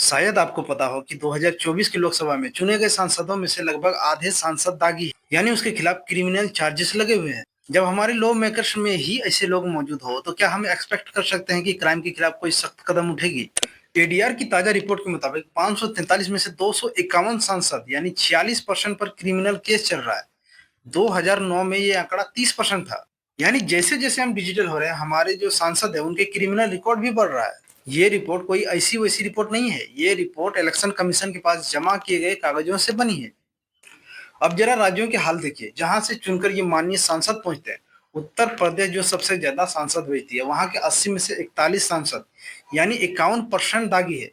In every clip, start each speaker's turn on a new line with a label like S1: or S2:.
S1: शायद आपको पता हो कि 2024 की लोकसभा में चुने गए सांसदों में से लगभग आधे सांसद दागी हैं, यानी उसके खिलाफ क्रिमिनल चार्जेस लगे हुए हैं। जब हमारे लॉ मेकर्स में ही ऐसे लोग मौजूद हो तो क्या हम एक्सपेक्ट कर सकते हैं कि क्राइम के खिलाफ कोई सख्त कदम उठेगी? एडीआर की ताजा रिपोर्ट के मुताबिक 543 में से 251 सांसद यानी 46% पर क्रिमिनल केस चल रहा है। 2009 में ये आंकड़ा 30% था। यानी जैसे जैसे हम डिजिटल हो रहे हैं हमारे जो सांसद है उनके क्रिमिनल रिकॉर्ड भी बढ़ रहा है। ये रिपोर्ट कोई ऐसी वैसी रिपोर्ट नहीं है, ये रिपोर्ट इलेक्शन कमीशन के पास जमा किए गए कागजों से बनी है। अब जरा राज्यों के हाल देखिए जहां से चुनकर ये माननीय सांसद पहुंचते हैं। उत्तर प्रदेश जो सबसे ज्यादा सांसद भेजती है वहां के 80 में से 41 सांसद यानी 51% दागी है।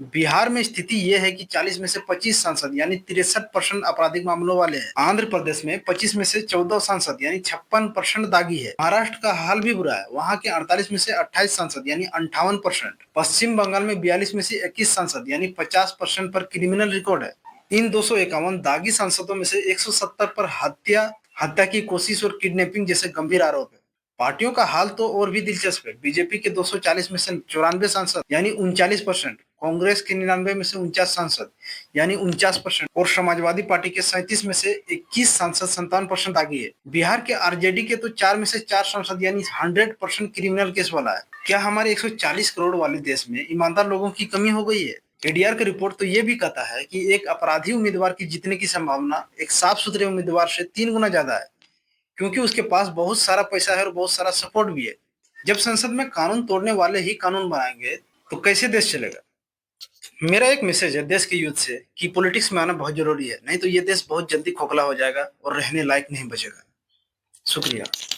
S1: बिहार में स्थिति यह है कि 40 में से 25 सांसद यानी 63% आपराधिक मामलों वाले हैं। आंध्र प्रदेश में 25 में से 14 सांसद यानी 56% दागी है। महाराष्ट्र का हाल भी बुरा है, वहां के 48 में से 28 सांसद यानी 58%। पश्चिम बंगाल में 42 में से 21 सांसद यानी 50% पर क्रिमिनल रिकॉर्ड है। इन 251 दागी सांसदों में से 170 पर हत्या हत्या की कोशिश और किडनैपिंग जैसे गंभीर आरोप है। पार्टियों का हाल तो और भी दिलचस्प है। बीजेपी के 240 में से 94 सांसद यानी 39%, कांग्रेस के 99 में से 49 सांसद यानी 49% और समाजवादी पार्टी के 37 में से 21 सांसद 57% आगे है। बिहार के आरजेडी के तो 4 में से 4 सांसद यानी 100% क्रिमिनल केस वाला है। क्या हमारे 140 करोड़ वाले देश में ईमानदार लोगों की कमी हो गई है? एडीआर का रिपोर्ट तो ये भी कहता है कि एक अपराधी उम्मीदवार की जीतने की संभावना एक साफ सुथरे उम्मीदवार से 3 गुना ज्यादा है, क्योंकि उसके पास बहुत सारा पैसा है और बहुत सारा सपोर्ट भी है। जब संसद में कानून तोड़ने वाले ही कानून बनाएंगे तो कैसे देश चलेगा? मेरा एक मैसेज है देश के यूथ से कि पॉलिटिक्स में आना बहुत जरूरी है, नहीं तो ये देश बहुत जल्दी खोखला हो जाएगा और रहने लायक नहीं बचेगा। शुक्रिया।